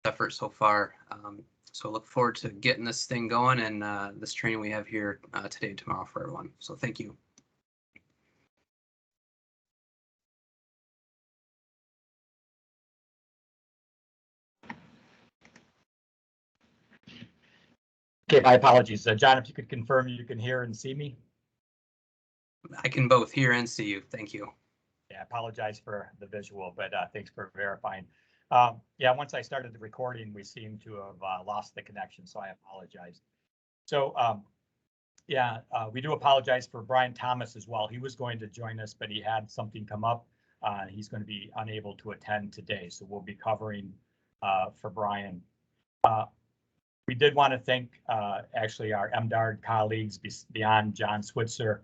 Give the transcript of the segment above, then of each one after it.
effort so far. So I look forward to getting this thing going and this training we have here today and tomorrow for everyone. So thank you. Okay, my apologies. John, if you could confirm you can hear and see me. I can both hear and see you. Thank you. Yeah, I apologize for the visual, but thanks for verifying. Yeah, once I started the recording, we seem to have lost the connection, so I apologize. So yeah, we do apologize for Brian Thomas as well. He was going to join us, but he had something come up. He's going to be unable to attend today, so we'll be covering for Brian. We did want to thank actually our MDARD colleagues beyond John Switzer.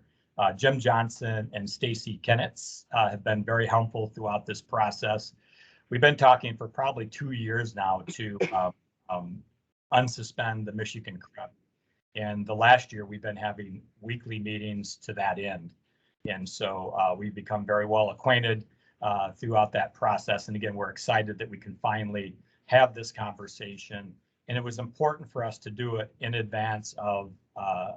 Jim Johnson and Stacy Kennitz have been very helpful throughout this process. We've been talking for probably 2 years now to unsuspend the Michigan CREP. And the last year we've been having weekly meetings to that end. And so we've become very well acquainted throughout that process. And again, we're excited that we can finally have this conversation. And it was important for us to do it in advance of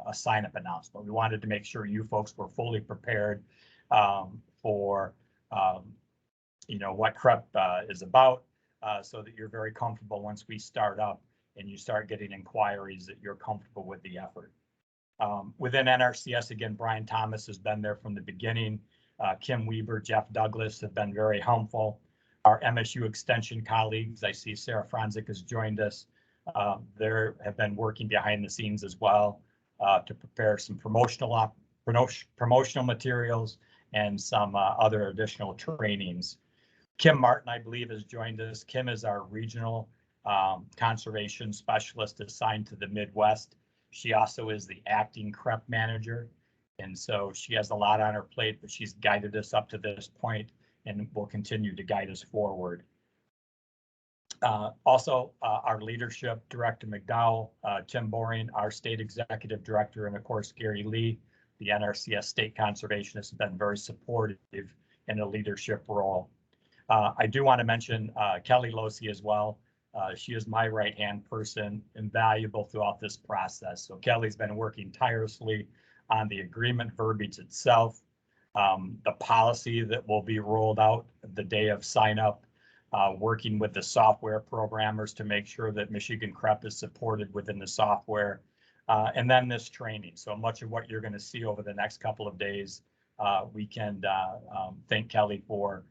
a sign-up announcement. We wanted to make sure you folks were fully prepared for what CREP is about, so that you're very comfortable once we start up and you start getting inquiries that you're comfortable with the effort. Within NRCS, again, Brian Thomas has been there from the beginning. Kim Weber, Jeff Douglas have been very helpful. Our MSU Extension colleagues, I see Sarah Franzik has joined us. They have been working behind the scenes as well to prepare some promotional materials and some other additional trainings. Kim Martin, I believe, has joined us. Kim is our regional conservation specialist assigned to the Midwest. She also is the acting CREP manager. And so she has a lot on her plate, but she's guided us up to this point and will continue to guide us forward. Also, our leadership, Director McDowell, Tim Boring, our state executive director, and of course, Gary Lee, the NRCS state conservationist, has been very supportive in a leadership role. I do want to mention Kelly Losi as well. She is my right-hand person, invaluable throughout this process. So Kelly's been working tirelessly on the agreement verbiage itself, the policy that will be rolled out the day of sign up, working with the software programmers to make sure that Michigan CREP is supported within the software, and then this training. So much of what you're going to see over the next couple of days, we can thank Kelly for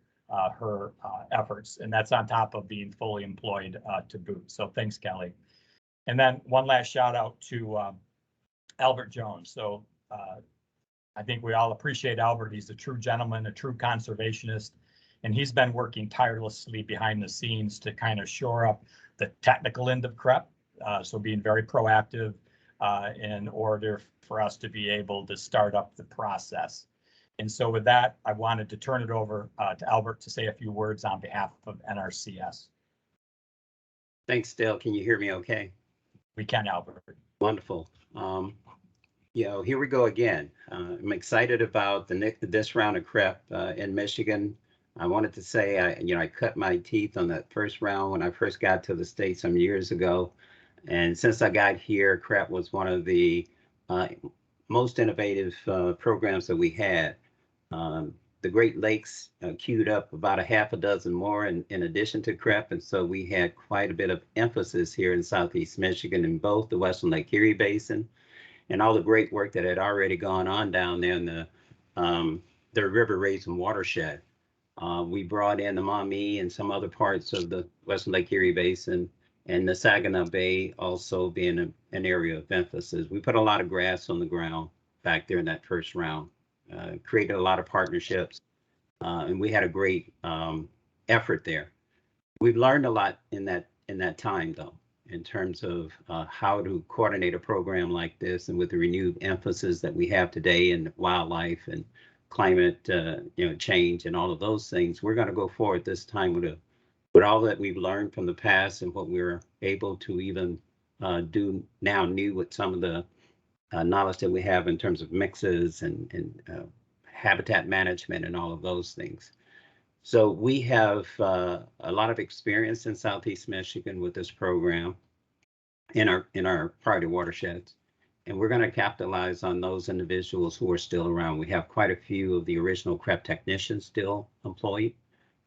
her efforts, and that's on top of being fully employed to boot. So thanks, Kelly. And then one last shout out to Albert Jones. So I think we all appreciate Albert. He's a true gentleman, a true conservationist, and he's been working tirelessly behind the scenes to kind of shore up the technical end of CREP. So being very proactive in order for us to be able to start up the process. And so with that, I wanted to turn it over to Albert to say a few words on behalf of NRCS. Thanks, Dale. Can you hear me okay? We can, Albert. Wonderful. Here we go again. I'm excited about this round of CREP in Michigan. I wanted to say, I cut my teeth on that first round when I first got to the state some years ago. And since I got here, CREP was one of the most innovative programs that we had. The Great Lakes queued up about a half a dozen more in addition to CREP. And so we had quite a bit of emphasis here in Southeast Michigan in both the Western Lake Erie Basin and all the great work that had already gone on down there in the River Raisin watershed. We brought in the Maumee and some other parts of the Western Lake Erie Basin, and the Saginaw Bay also being an area of emphasis. We put a lot of grass on the ground back there in that first round, created a lot of partnerships, and we had a great effort there. We've learned a lot in that time, though, in terms of how to coordinate a program like this, and with the renewed emphasis that we have today in wildlife and climate change and all of those things. We're going to go forward this time with all that we've learned from the past and what we're able to even do now new with some of the knowledge that we have in terms of mixes and habitat management and all of those things. So we have a lot of experience in Southeast Michigan with this program in our priority watersheds. And we're going to capitalize on those individuals who are still around. We have quite a few of the original CREP technicians still employed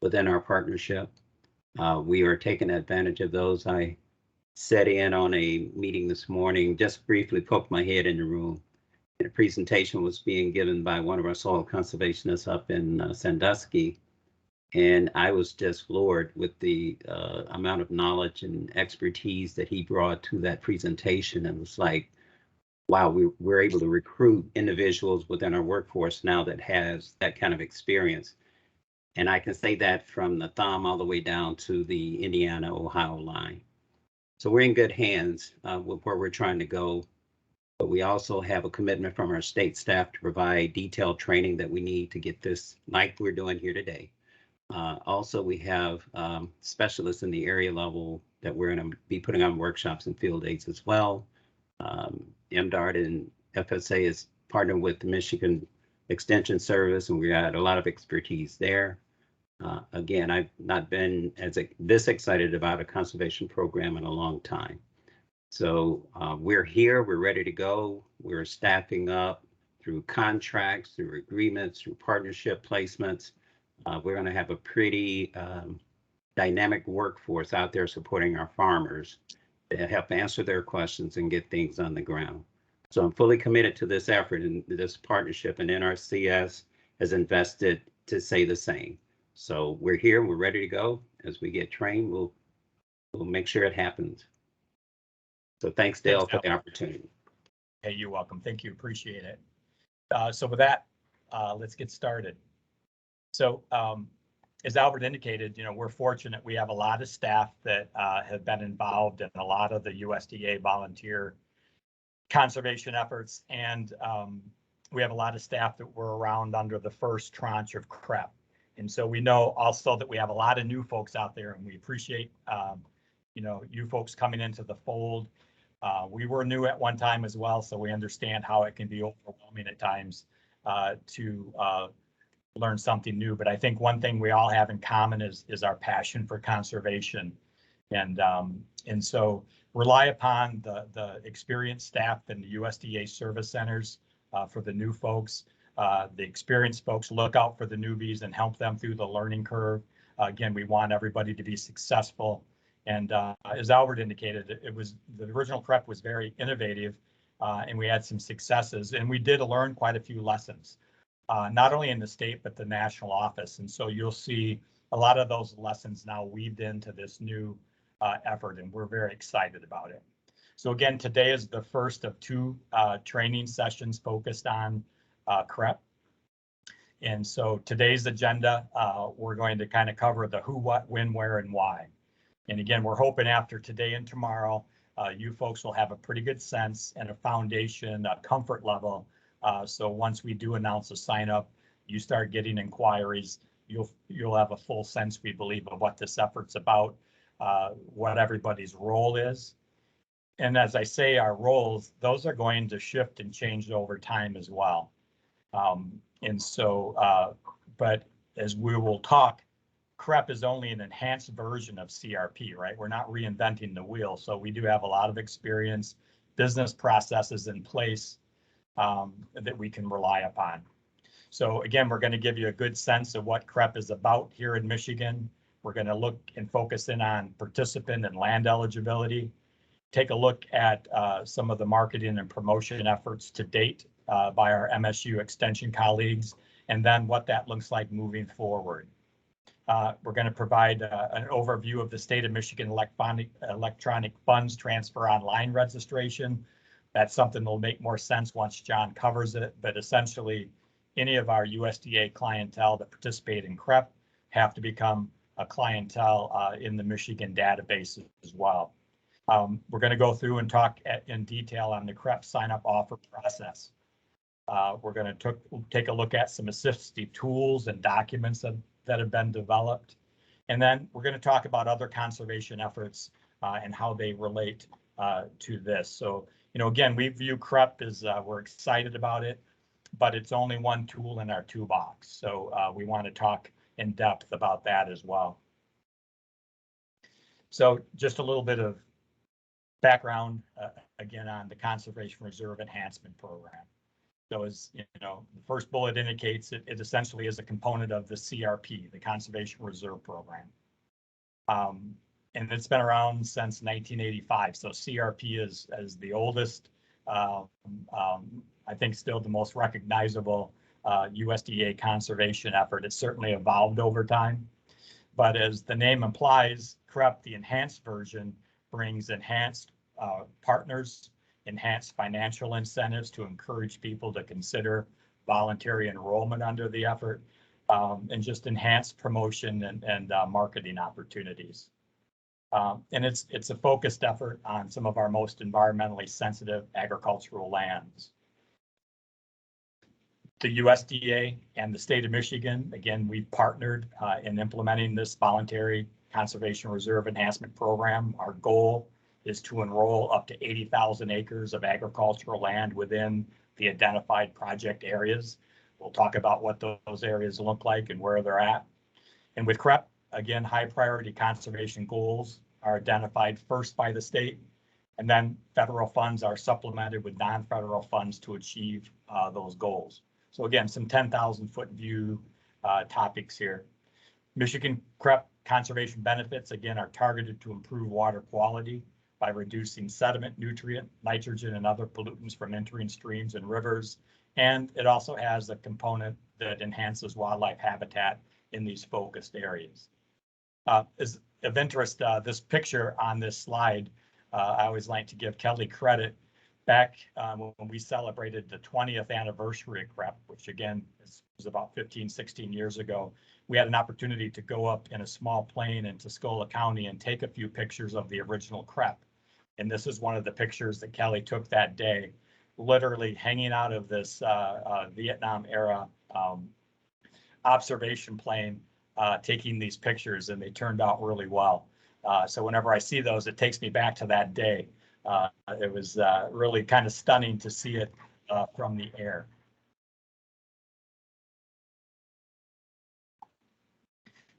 within our partnership. We are taking advantage of those. I sat in on a meeting this morning, just briefly poked my head in the room. And a presentation was being given by one of our soil conservationists up in Sandusky. And I was just floored with the amount of knowledge and expertise that he brought to that presentation. And it was like, wow, we're able to recruit individuals within our workforce now that has that kind of experience. And I can say that from the thumb all the way down to the Indiana-Ohio line. So we're in good hands with where we're trying to go. But we also have a commitment from our state staff to provide detailed training that we need to get this like we're doing here today. Also, we have specialists in the area level that we're going to be putting on workshops and field days as well. MDART and FSA is partnered with the Michigan Extension Service, and we got a lot of expertise there. Again, I've not been this excited about a conservation program in a long time. So we're here, we're ready to go. We're staffing up through contracts, through agreements, through partnership placements. We're going to have a pretty dynamic workforce out there supporting our farmers to help answer their questions and get things on the ground. So I'm fully committed to this effort and this partnership, and NRCS has invested to say the same. So we're here, we're ready to go. As we get trained, we'll make sure it happens. So thanks, Dale, for the opportunity. Hey, you're welcome. Thank you. Appreciate it. So with that, let's get started. So as Albert indicated, we're fortunate. We have a lot of staff that have been involved in a lot of the USDA volunteer conservation efforts. And we have a lot of staff that were around under the first tranche of CREP. And so we know also that we have a lot of new folks out there, and we appreciate, you folks coming into the fold. We were new at one time as well, so we understand how it can be overwhelming at times to learn something new. But I think one thing we all have in common is our passion for conservation, and so rely upon the experienced staff in the USDA service centers for the new folks. The experienced folks look out for the newbies and help them through the learning curve. Again, we want everybody to be successful. And as Albert indicated, the original CREP was very innovative, and we had some successes, and we did learn quite a few lessons, not only in the state, but the national office. And so you'll see a lot of those lessons now weaved into this new effort, and we're very excited about it. So again, today is the first of two training sessions focused on CREP. And so today's agenda, we're going to kind of cover the who, what, when, where, and why. And again, we're hoping after today and tomorrow, you folks will have a pretty good sense and a foundation, a comfort level. So once we do announce a sign up, you start getting inquiries, you'll have a full sense, we believe, of what this effort's about, what everybody's role is. And as I say, our roles, those are going to shift and change over time as well. But as we will talk, CREP is only an enhanced version of CRP, right? We're not reinventing the wheel. So we do have a lot of experience, business processes in place that we can rely upon. So again, we're going to give you a good sense of what CREP is about here in Michigan. We're going to look and focus in on participant and land eligibility, take a look at some of the marketing and promotion efforts to date by our MSU extension colleagues, and then what that looks like moving forward. We're going to provide an overview of the state of Michigan electronic funds transfer online registration. That's something that'll make more sense once John covers it, but essentially any of our USDA clientele that participate in CREP have to become a clientele in the Michigan database as well. We're going to go through and talk in detail on the CREP sign-up offer process. We're going to take a look at some assistive tools and documents that have been developed. And then we're going to talk about other conservation efforts and how they relate to this. So, again, we view CREP as we're excited about it, but it's only one tool in our toolbox. So we want to talk in depth about that as well. So just a little bit of background, again, on the Conservation Reserve Enhancement Program. So as you know, the first bullet indicates it essentially is a component of the CRP, the Conservation Reserve Program. And it's been around since 1985. So CRP is the oldest, I think still the most recognizable USDA conservation effort. It's certainly evolved over time. But as the name implies, CREP, the enhanced version, brings enhanced partners, enhanced financial incentives to encourage people to consider voluntary enrollment under the effort, and just enhanced promotion and marketing opportunities. And it's a focused effort on some of our most environmentally sensitive agricultural lands. The USDA and the state of Michigan, again, we've partnered in implementing this voluntary conservation reserve enhancement program. Our goal is to enroll up to 80,000 acres of agricultural land within the identified project areas. We'll talk about what those areas look like and where they're at. And with CREP, again, high priority conservation goals are identified first by the state, and then federal funds are supplemented with non-federal funds to achieve those goals. So again, some 10,000 foot view topics here. Michigan CREP conservation benefits, again, are targeted to improve water quality by reducing sediment, nutrient, nitrogen, and other pollutants from entering streams and rivers. And it also has a component that enhances wildlife habitat in these focused areas. Is of interest, this picture on this slide, I always like to give Kelly credit. Back when we celebrated the 20th anniversary of CREP, which again was about 15, 16 years ago, we had an opportunity to go up in a small plane in Tuscola County and take a few pictures of the original CREP. And this is one of the pictures that Kelly took that day, literally hanging out of this Vietnam era observation plane, taking these pictures, and they turned out really well. So whenever I see those, it takes me back to that day. It was really kind of stunning to see it from the air.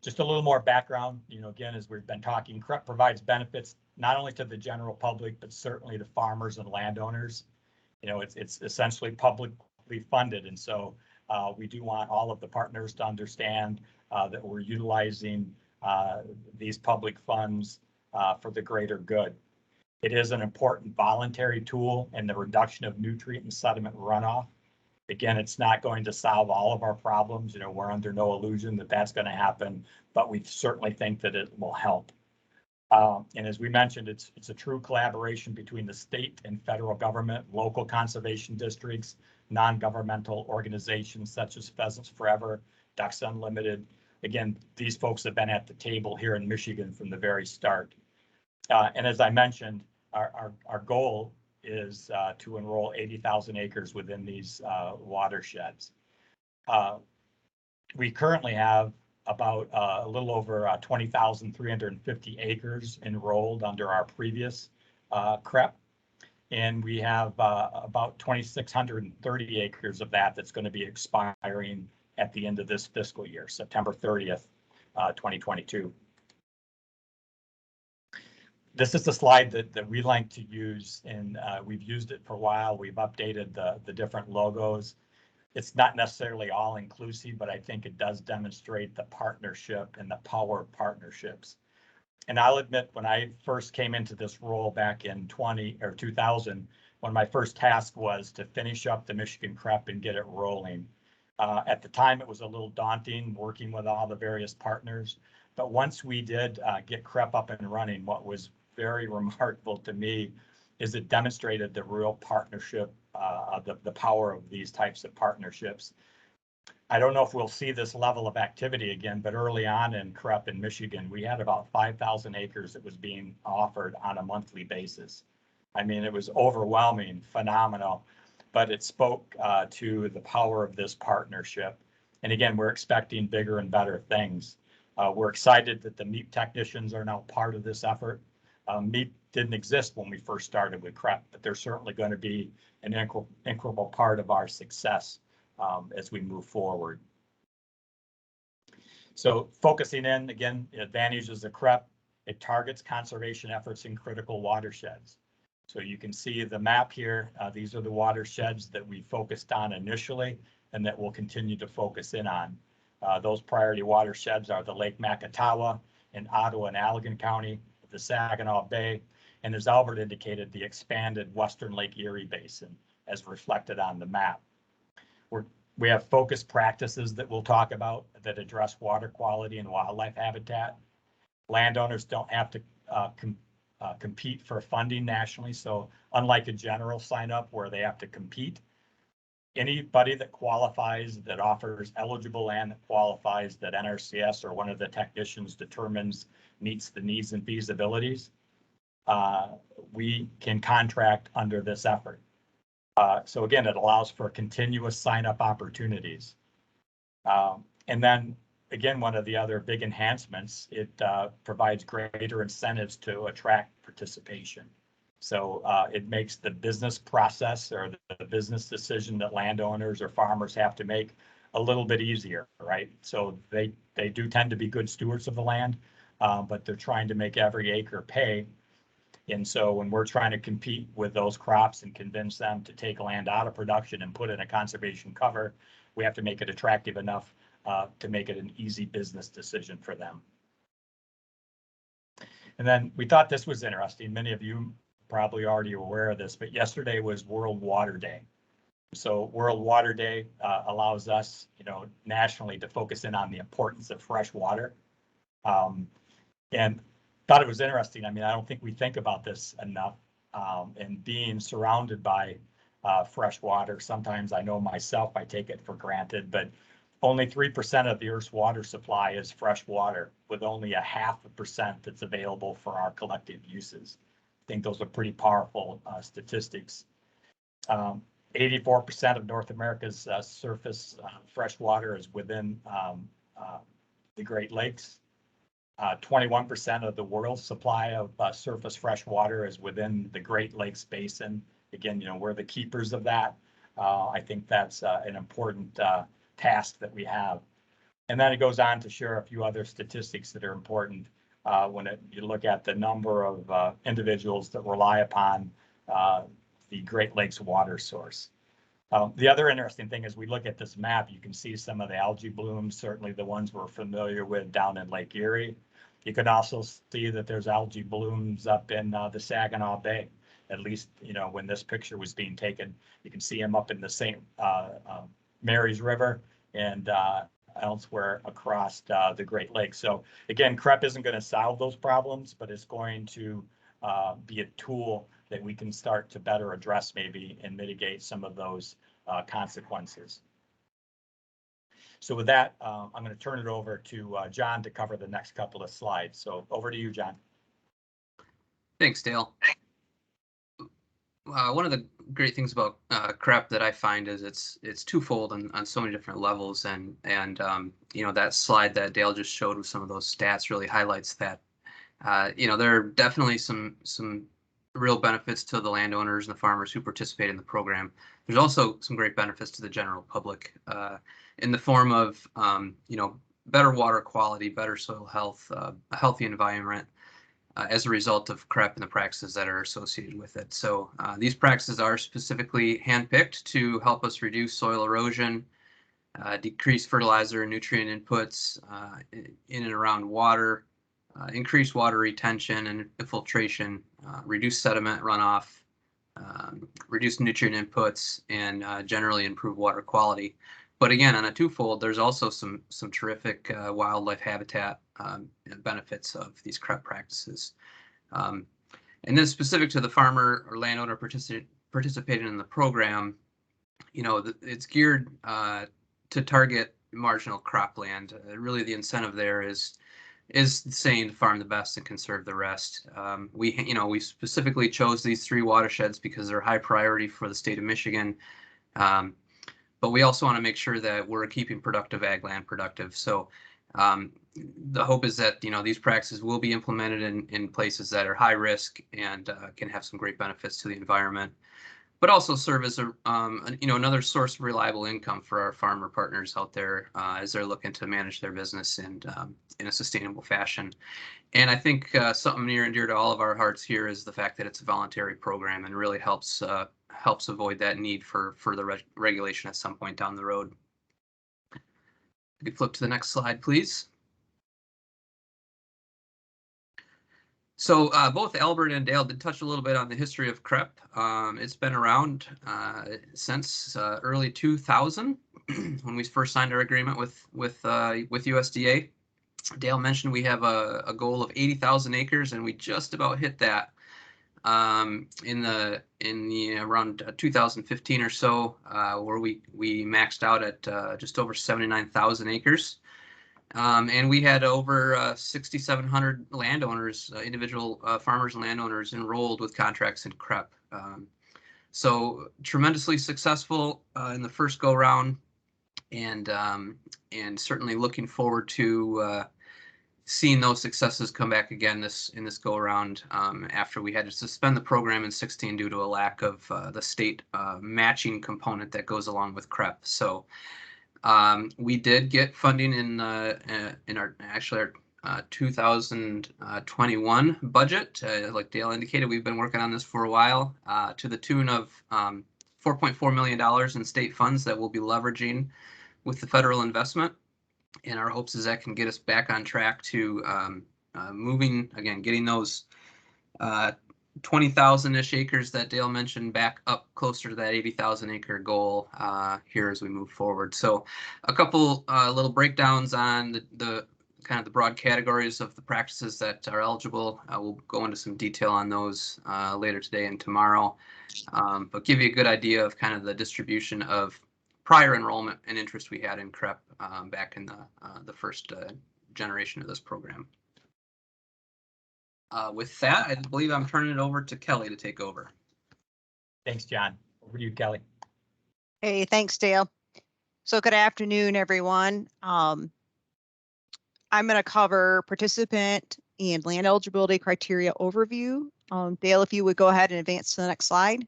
Just a little more background, again, as we've been talking, CREP provides benefits not only to the general public, but certainly to farmers and landowners. It's essentially publicly funded. And so we do want all of the partners to understand that we're utilizing these public funds for the greater good. It is an important voluntary tool in the reduction of nutrient and sediment runoff. Again, it's not going to solve all of our problems. We're under no illusion that that's going to happen, but we certainly think that it will help. And as we mentioned, it's a true collaboration between the state and federal government, local conservation districts, non-governmental organizations such as Pheasants Forever, Ducks Unlimited. Again, these folks have been at the table here in Michigan from the very start. And as I mentioned, our goal is to enroll 80,000 acres within these watersheds. We currently have about a little over 20,350 acres enrolled under our previous CREP. And we have about 2,630 acres of that's going to be expiring at the end of this fiscal year, September 30th, 2022. This is the slide that we like to use, and we've used it for a while. We've updated the different logos. It's not necessarily all inclusive, but I think it does demonstrate the partnership and the power of partnerships. And I'll admit, when I first came into this role back in 2000, one of my first tasks was to finish up the Michigan CREP and get it rolling. At the time, it was a little daunting working with all the various partners. But once we did get CREP up and running, what was very remarkable to me is it demonstrated the real partnership, the power of these types of partnerships. I don't know if we'll see this level of activity again, but early on in CREP in Michigan, we had about 5,000 acres that was being offered on a monthly basis. I mean, it was overwhelming, phenomenal, but it spoke to the power of this partnership. And again, we're expecting bigger and better things. We're excited that the meat technicians are now part of this effort. Meat didn't exist when we first started with CREP, but they're certainly going to be an integral part of our success as we move forward. So focusing in, again, advantages of CREP, it targets conservation efforts in critical watersheds. So you can see the map here. These are the watersheds that we focused on initially and that we'll continue to focus in on. Those priority watersheds are the Lake Macatawa in Ottawa and Allegan County, the Saginaw Bay, and as Albert indicated, the expanded Western Lake Erie Basin as reflected on the map. We have focused practices that we'll talk about that address water quality and wildlife habitat. Landowners don't have to compete for funding nationally. So unlike a general sign up where they have to compete, anybody that qualifies, that offers eligible land that qualifies, that NRCS or one of the technicians determines meets the needs and feasibilities, we can contract under this effort. So again, it allows for continuous sign-up opportunities. And then again, one of the other big enhancements, it provides greater incentives to attract participation. So it makes the business process or the business decision that landowners or farmers have to make a little bit easier, right? So they do tend to be good stewards of the land, but they're trying to make every acre pay. And so when we're trying to compete with those crops and convince them to take land out of production and put in a conservation cover, we have to make it attractive enough to make it an easy business decision for them. And then we thought this was interesting. Many of you probably already aware of this, but yesterday was World Water Day. So World Water Day allows us, nationally to focus in on the importance of fresh water. And thought it was interesting. I mean, I don't think we think about this enough. And being surrounded by fresh water, sometimes I know myself, I take it for granted, but only 3% of the Earth's water supply is fresh water, with only 0.5% that's available for our collective uses. I think those are pretty powerful statistics. 84% of North America's surface fresh water is within the Great Lakes. 21% of the world's supply of surface fresh water is within the Great Lakes Basin. Again, we're the keepers of that. I think that's an important task that we have. And then it goes on to share a few other statistics that are important when you look at the number of individuals that rely upon the Great Lakes water source. The other interesting thing is we look at this map, you can see some of the algae blooms, certainly the ones we're familiar with down in Lake Erie. You can also see that there's algae blooms up in the Saginaw Bay. At least, when this picture was being taken, you can see them up in the St. Mary's River and elsewhere across the Great Lakes. So again, CREP isn't going to solve those problems, but it's going to be a tool that we can start to better address maybe and mitigate some of those consequences. So with that, I'm going to turn it over to John to cover the next couple of slides. So over to you, John. Thanks, Dale. One of the great things about CREP that I find is it's twofold on so many different levels, and that slide that Dale just showed with some of those stats really highlights that. There are definitely some real benefits to the landowners and the farmers who participate in the program. There's also some great benefits to the general public in the form of better water quality, better soil health, a healthy environment as a result of CREP and the practices that are associated with it. So these practices are specifically handpicked to help us reduce soil erosion, decrease fertilizer and nutrient inputs in and around water, increase water retention and infiltration, reduce sediment runoff, reduce nutrient inputs, and generally improve water quality. But again, on a twofold, there's also some terrific wildlife habitat benefits of these CREP practices. And then specific to the farmer or landowner participating in the program, it's geared to target marginal cropland. Really, the incentive there is saying to farm the best and conserve the rest. We specifically chose these 3 watersheds because they're high priority for the state of Michigan. But we also want to make sure that we're keeping productive ag land productive. So the hope is that these practices will be implemented in places that are high risk and can have some great benefits to the environment. but also serve as a another source of reliable income for our farmer partners out there as they're looking to manage their business and in a sustainable fashion. And I think something near and dear to all of our hearts here is the fact that it's a voluntary program and really helps avoid that need for further regulation at some point down the road. You could flip to the next slide, please. So both Albert and Dale did touch a little bit on the history of CREP. It's been around since early 2000 when we first signed our agreement with USDA. Dale mentioned we have a goal of 80,000 acres, and we just about hit that in the around 2015 or so, where we maxed out at just over 79,000 acres. And we had over 6,700 landowners, individual farmers and landowners enrolled with contracts in CREP. So tremendously successful in the first go round, and certainly looking forward to seeing those successes come back again in this go around after we had to suspend the program in 2016 due to a lack of the state matching component that goes along with CREP. So we did get funding in our 2021 budget. Like Dale indicated, we've been working on this for a while to the tune of $4.4 million in state funds that we'll be leveraging with the federal investment. And our hopes is that can get us back on track to moving, again, getting those 20,000-ish acres that Dale mentioned back up closer to that 80,000 acre goal here as we move forward. So a couple little breakdowns on the kind of the broad categories of the practices that are eligible. We'll go into some detail on those later today and tomorrow, but give you a good idea of kind of the distribution of prior enrollment and interest we had in CREP back in the first generation of this program. With that, I believe I'm turning it over to Kelly to take over. Thanks, John. Over to you, Kelly. Hey, thanks, Dale. So good afternoon, everyone. I'm going to cover participant and land eligibility criteria overview. Dale, if you would go ahead and advance to the next slide.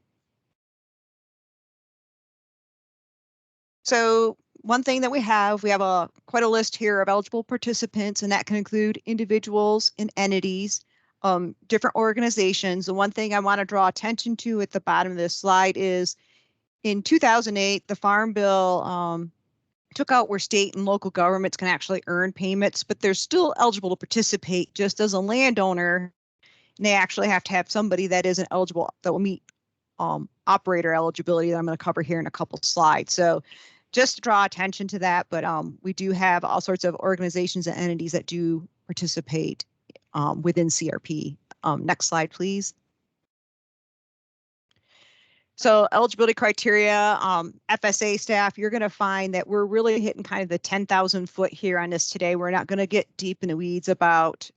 So one thing that we have quite a list here of eligible participants, and that can include individuals and entities, different organizations. The one thing I want to draw attention to at the bottom of this slide is in 2008, the Farm Bill took out where state and local governments can actually earn payments, but they're still eligible to participate just as a landowner. And they actually have to have somebody that isn't eligible that will meet operator eligibility that I'm going to cover here in a couple slides. So just to draw attention to that, but we do have all sorts of organizations and entities that do participate within CRP. Next slide, please. So eligibility criteria, FSA staff, you're going to find that we're really hitting kind of the 10,000 foot here on this today. We're not going to get deep in the weeds about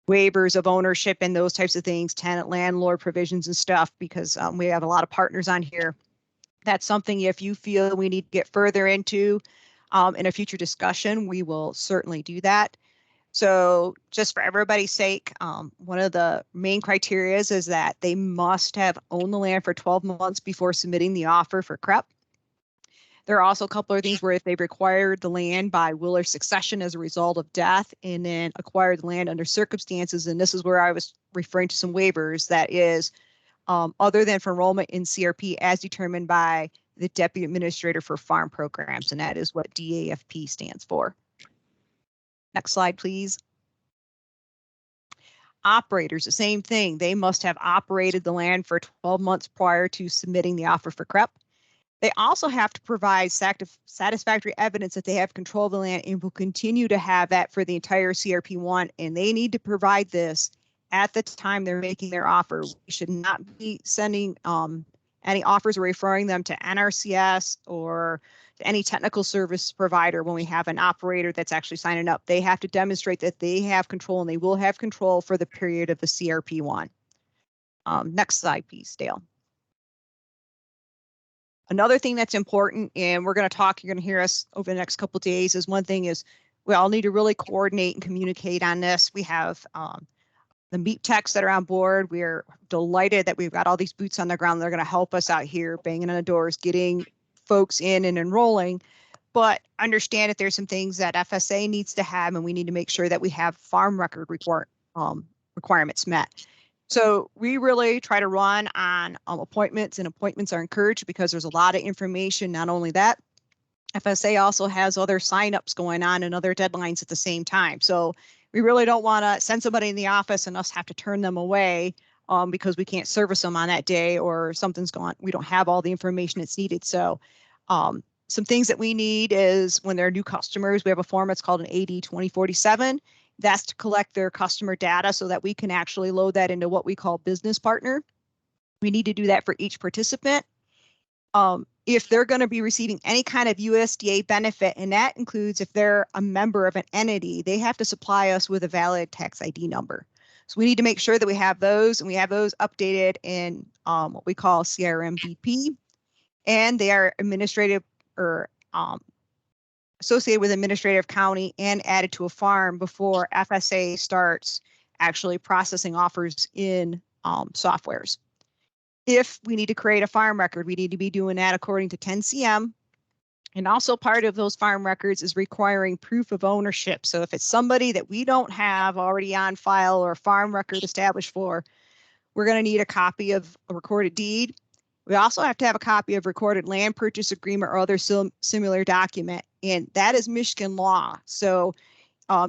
waivers of ownership and those types of things, tenant landlord provisions and stuff, because we have a lot of partners on here. That's something if you feel we need to get further into in a future discussion, we will certainly do that. So just for everybody's sake, one of the main criteria is that they must have owned the land for 12 months before submitting the offer for CREP. There are also a couple of things where if they've acquired the land by will or succession as a result of death and then acquired the land under circumstances, and this is where I was referring to some waivers, that is other than for enrollment in CRP as determined by the Deputy Administrator for Farm Programs, and that is what DAFP stands for. Next slide, please. Operators, the same thing. They must have operated the land for 12 months prior to submitting the offer for CREP. They also have to provide satisfactory evidence that they have control of the land and will continue to have that for the entire CRP1, and they need to provide this at the time they're making their offer. We should not be sending any offers or referring them to NRCS or to any technical service provider when we have an operator that's actually signing up. They have to demonstrate that they have control, and they will have control for the period of the CRP1. Next slide, please, Dale. Another thing that's important, and we're going to talk, you're going to hear us over the next couple of days, is one thing is we all need to really coordinate and communicate on this. We have The meat techs that are on board, we're delighted that we've got all these boots on the ground. They're going to help us out here, banging on the doors, getting folks in and enrolling. But understand that there's some things that FSA needs to have, and we need to make sure that we have farm record requirements met. So we really try to run on appointments, and appointments are encouraged because there's a lot of information. Not only that, FSA also has other signups going on and other deadlines at the same time. So we really don't want to send somebody in the office and us have to turn them away because we can't service them on that day or something's gone. We don't have all the information that's needed. So some things that we need is when they're new customers, we have a form that's called an AD 2047. That's to collect their customer data so that we can actually load that into what we call business partner. We need to do that for each participant. If they're going to be receiving any kind of USDA benefit, and that includes if they're a member of an entity, they have to supply us with a valid tax ID number. So we need to make sure that we have those, and we have those updated in what we call CRM BP, and they are administrative or associated with administrative county and added to a farm before FSA starts actually processing offers in softwares. If we need to create a farm record, we need to be doing that according to 10 CM. And also part of those farm records is requiring proof of ownership. So if it's somebody that we don't have already on file or a farm record established for, we're going to need a copy of a recorded deed. We also have to have a copy of recorded land purchase agreement or other similar document. And that is Michigan law. So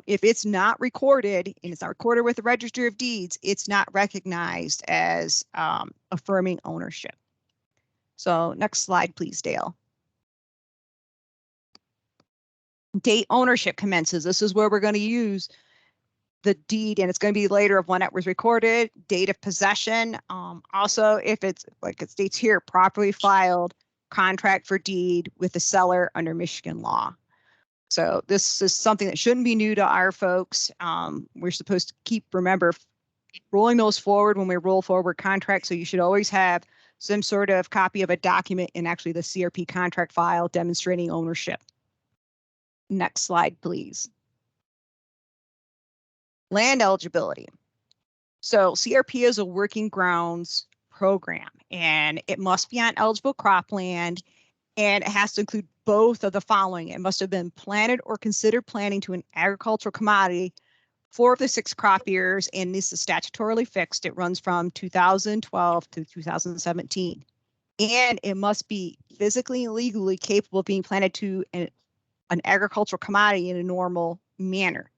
if it's not recorded and it's not recorded with the Registry of Deeds, it's not recognized as affirming ownership. So next slide, please, Dale. Date ownership commences. This is where we're going to use the deed, and it's going to be later of when it was recorded. Date of possession. Also, if it's like it states here, properly filed contract for deed with the seller under Michigan law. So this is something that shouldn't be new to our folks. We're supposed to remember, rolling those forward when we roll forward contracts. So you should always have some sort of copy of a document in actually the CRP contract file demonstrating ownership. Next slide, please. Land eligibility. So CRP is a working grounds program, and it must be on eligible cropland, and it has to include both of the following. It must have been planted or considered planting to an agricultural commodity 4 of the 6 crop years, and this is statutorily fixed. It runs from 2012 to 2017. And it must be physically and legally capable of being planted to an agricultural commodity in a normal manner.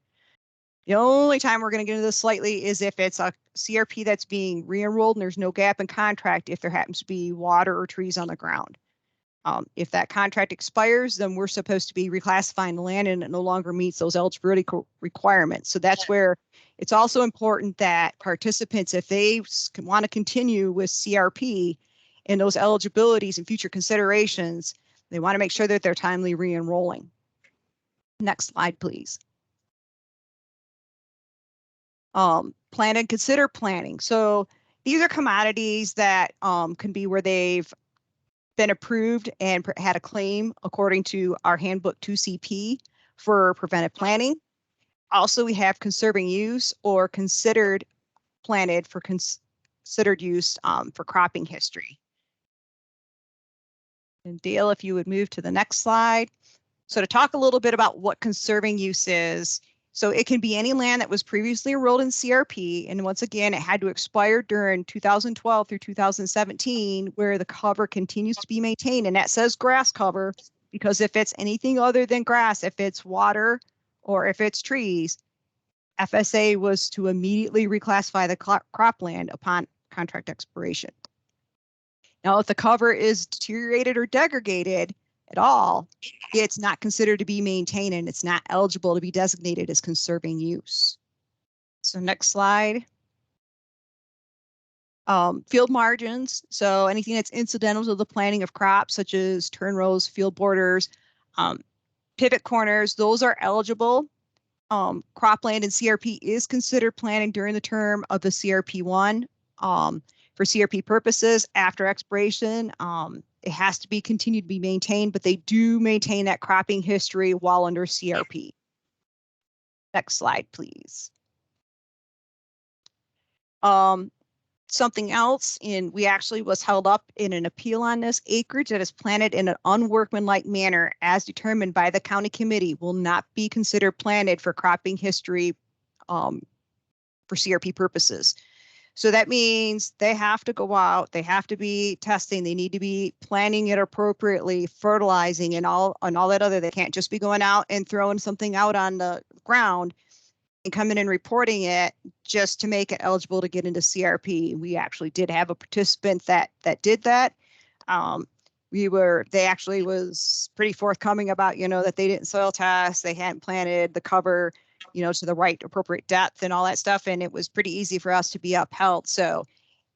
The only time we're going to get into this slightly is if it's a CRP that's being re-enrolled and there's no gap in contract if there happens to be water or trees on the ground. If that contract expires, then we're supposed to be reclassifying the land and it no longer meets those eligibility requirements. So that's where it's also important that participants, if they want to continue with CRP and those eligibilities and future considerations, they want to make sure that they're timely re-enrolling. Next slide, please. Plan and consider planning. So these are commodities that can be where they've been approved and had a claim according to our handbook 2CP for preventive planning. Also, we have conserving use or considered planted for considered use for cropping history. And Dale, if you would move to the next slide. So to talk a little bit about what conserving use is, so it can be any land that was previously enrolled in CRP, and once again, it had to expire during 2012 through 2017, where the cover continues to be maintained, and that says grass cover, because if it's anything other than grass, if it's water or if it's trees, FSA was to immediately reclassify the cropland upon contract expiration. Now, if the cover is deteriorated or degraded at all, it's not considered to be maintained and it's not eligible to be designated as conserving use. So next slide. Field margins. So anything that's incidental to the planting of crops, such as turn rows, field borders, pivot corners, those are eligible. Cropland and CRP is considered planting during the term of the CRP1. For CRP purposes, after expiration, it has to be continued to be maintained, but they do maintain that cropping history while under CRP. Next slide, please. Something else, and we actually was held up in an appeal on this: acreage that is planted in an unworkmanlike manner as determined by the county committee will not be considered planted for cropping history for CRP purposes. So that means they have to go out, they have to be testing, they need to be planting it appropriately, fertilizing and all that other. They can't just be going out and throwing something out on the ground and coming and reporting it just to make it eligible to get into CRP. We actually did have a participant that did that. They actually was pretty forthcoming about, that they didn't soil test, they hadn't planted the cover, to the right appropriate depth and all that stuff. And it was pretty easy for us to be upheld. So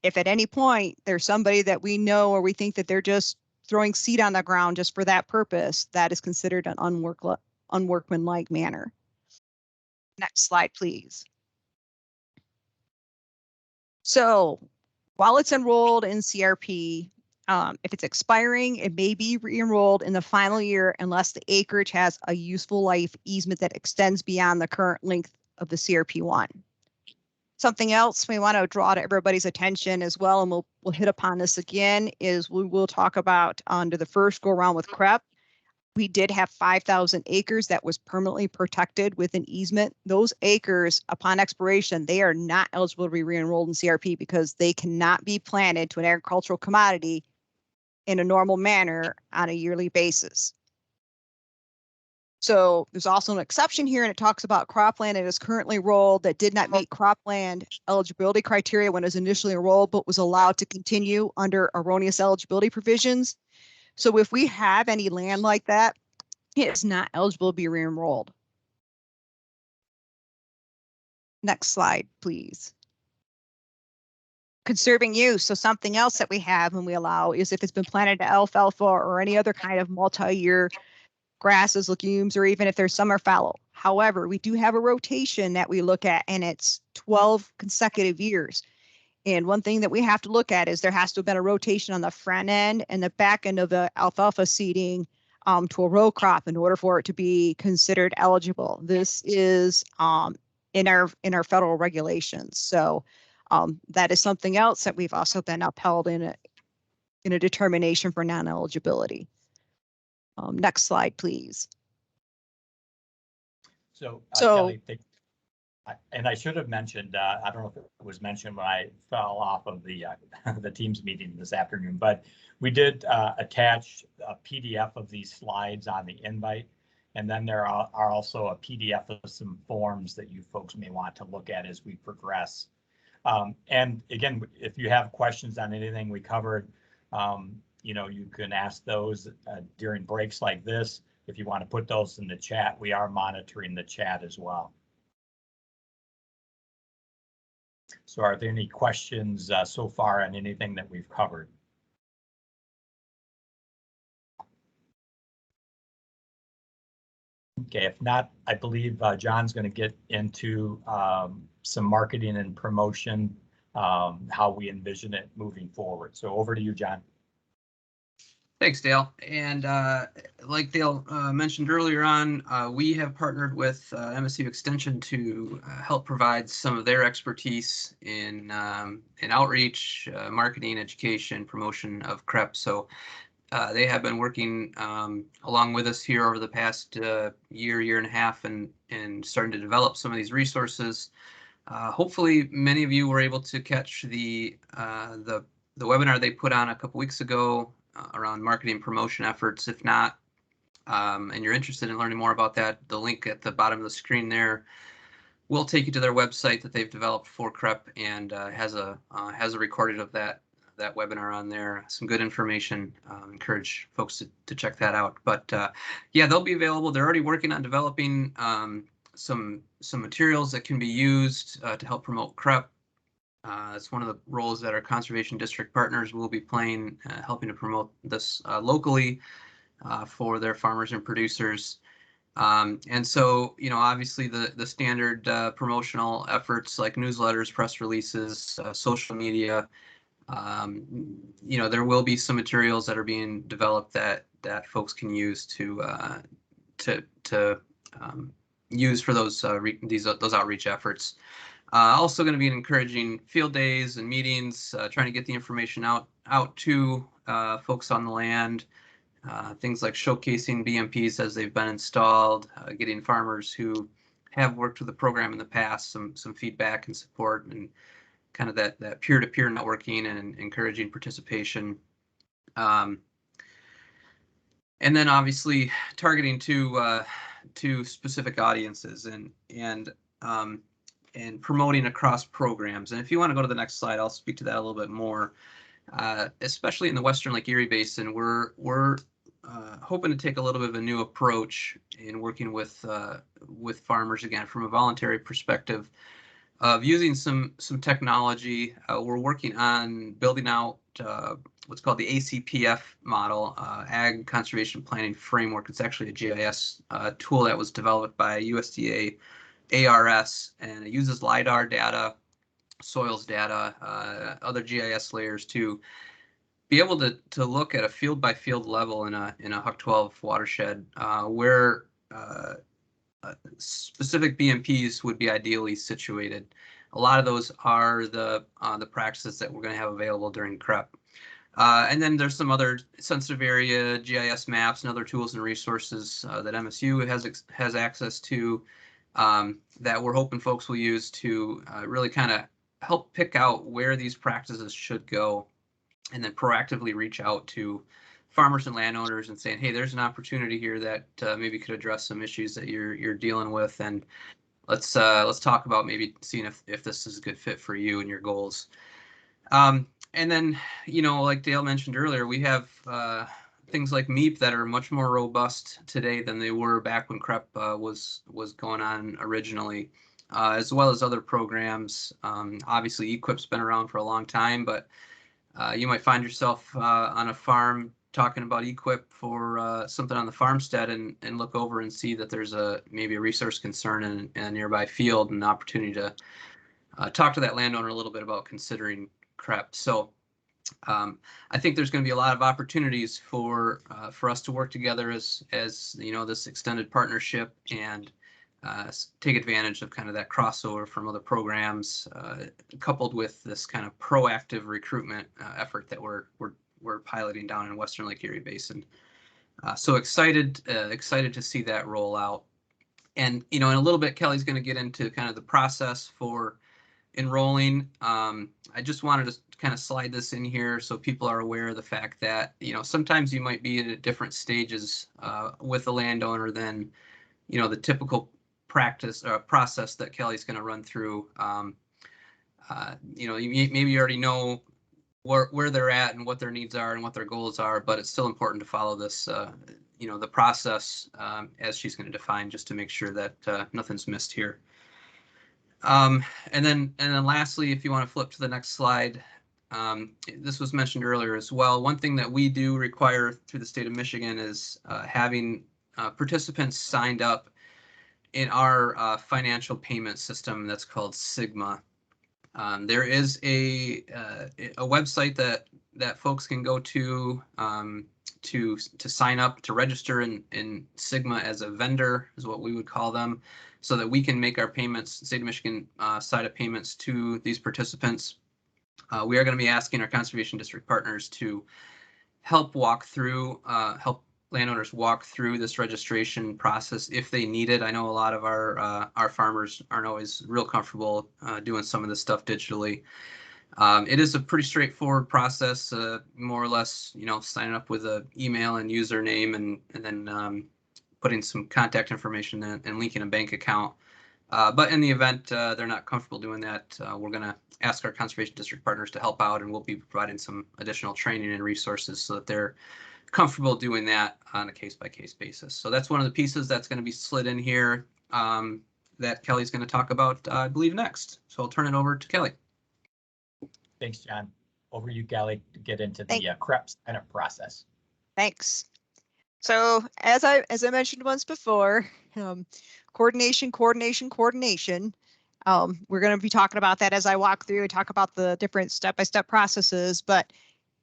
if at any point there's somebody that we know or we think that they're just throwing seed on the ground just for that purpose, that is considered an unworkmanlike manner. Next slide, please. So while it's enrolled in CRP, if it's expiring, it may be re-enrolled in the final year unless the acreage has a useful life easement that extends beyond the current length of the CRP1. Something else we want to draw to everybody's attention as well, and we'll hit upon this again, is we will talk about under the first go around with CREP. We did have 5,000 acres that was permanently protected with an easement. Those acres, upon expiration, they are not eligible to be re-enrolled in CRP because they cannot be planted to an agricultural commodity in a normal manner on a yearly basis. So there's also an exception here, and it talks about cropland that is currently enrolled that did not meet cropland eligibility criteria when it was initially enrolled, but was allowed to continue under erroneous eligibility provisions. So if we have any land like that, it is not eligible to be re-enrolled. Next slide, please. Conserving use. So something else that we have and we allow is if it's been planted to alfalfa or any other kind of multi-year grasses, legumes, or even if there's summer fallow. However, we do have a rotation that we look at, and it's 12 consecutive years. And one thing that we have to look at is there has to have been a rotation on the front end and the back end of the alfalfa seeding to a row crop in order for it to be considered eligible. This is in our federal regulations. So that is something else that we've also been upheld in a determination for non-eligibility. Next slide, please. So Kelly, and I should have mentioned, I don't know if it was mentioned when I fell off of the the Teams meeting this afternoon, but we did attach a PDF of these slides on the invite. And then there are also a PDF of some forms that you folks may want to look at as we progress. And again, if you have questions on anything we covered, you can ask those during breaks like this. If you want to put those in the chat, we are monitoring the chat as well. So are there any questions so far on anything that we've covered? Okay, if not, I believe John's going to get into some marketing and promotion, how we envision it moving forward. So over to you, John. Thanks, Dale. And like Dale mentioned earlier on, we have partnered with MSU Extension to help provide some of their expertise in outreach, marketing, education, promotion of CREP. So they have been working along with us here over the past year and a half, and starting to develop some of these resources. Hopefully, many of you were able to catch the webinar they put on a couple weeks ago around marketing promotion efforts. If not, and you're interested in learning more about that, the link at the bottom of the screen there will take you to their website that they've developed for CREP, and has a recording of that webinar on there. Some good information. Encourage folks to check that out. But yeah, they'll be available. They're already working on developing some materials that can be used to help promote CREP. It's one of the roles that our conservation district partners will be playing, helping to promote this locally for their farmers and producers. And so, obviously the standard promotional efforts like newsletters, press releases, social media, there will be some materials that are being developed that folks can use to use for those outreach efforts. Also going to be encouraging field days and meetings, trying to get the information out to folks on the land. Things like showcasing BMPs as they've been installed, getting farmers who have worked with the program in the past some feedback and support, and kind of that peer-to-peer networking and encouraging participation. And then obviously targeting to specific audiences and promoting across programs. And if you want to go to the next slide, I'll speak to that a little bit more. Especially in the Western Lake Erie Basin, we're hoping to take a little bit of a new approach in working with farmers, again, from a voluntary perspective of using some technology. We're working on building out what's called the ACPF model, Ag Conservation Planning Framework. It's actually a GIS tool that was developed by USDA ARS, and it uses LiDAR data, soils data, other GIS layers to be able to look at a field by field level in a HUC 12 watershed where specific BMPs would be ideally situated. A lot of those are the practices that we're going to have available during CREP. And then there's some other sensitive area GIS maps and other tools and resources that MSU has access to that we're hoping folks will use to really kind of help pick out where these practices should go, and then proactively reach out to farmers and landowners and saying, hey, there's an opportunity here that maybe could address some issues that you're dealing with, and let's talk about maybe seeing if this is a good fit for you and your goals. And then, you know, like Dale mentioned earlier, we have things like MEEP that are much more robust today than they were back when CREP was going on originally, as well as other programs. Obviously, EQIP's been around for a long time, but you might find yourself on a farm talking about EQIP for something on the farmstead, and look over and see that there's maybe a resource concern in a nearby field, and an opportunity to talk to that landowner a little bit about considering CREP. So I think there's going to be a lot of opportunities for us to work together as you know, this extended partnership, and take advantage of kind of that crossover from other programs, coupled with this kind of proactive recruitment effort that we're piloting down in Western Lake Erie Basin. So excited to see that roll out. And you know, in a little bit, Kelly's going to get into kind of the process for enrolling. I just wanted to kind of slide this in here so people are aware of the fact that, you know, sometimes you might be at different stages with a landowner than, you know, the typical process that Kelly's going to run through. You know, maybe you already know where they're at and what their needs are and what their goals are, but it's still important to follow this, you know, the process as she's going to define, just to make sure that nothing's missed here. And then lastly, if you want to flip to the next slide, this was mentioned earlier as well. One thing that we do require through the state of Michigan is having participants signed up in our financial payment system that's called Sigma. There is a website that folks can go to sign up, to register in Sigma as a vendor, is what we would call them, so that we can make our payments, state of Michigan side of payments to these participants. We are going to be asking our conservation district partners to help landowners walk through this registration process if they need it. I know a lot of our farmers aren't always real comfortable doing some of this stuff digitally. It is a pretty straightforward process, more or less, you know, signing up with an email and username, and then putting some contact information and linking a bank account. But in the event they're not comfortable doing that, we're going to ask our conservation district partners to help out, and we'll be providing some additional training and resources so that they're comfortable doing that on a case-by-case basis. So that's one of the pieces that's going to be slid in here that Kelly's going to talk about, I believe, next. So I'll turn it over to Kelly. Thanks, John. Over to you, Kelly, to get into the CREP kind of process. Thanks. So as I mentioned once before, coordination. We're going to be talking about that as I walk through and talk about the different step-by-step processes. But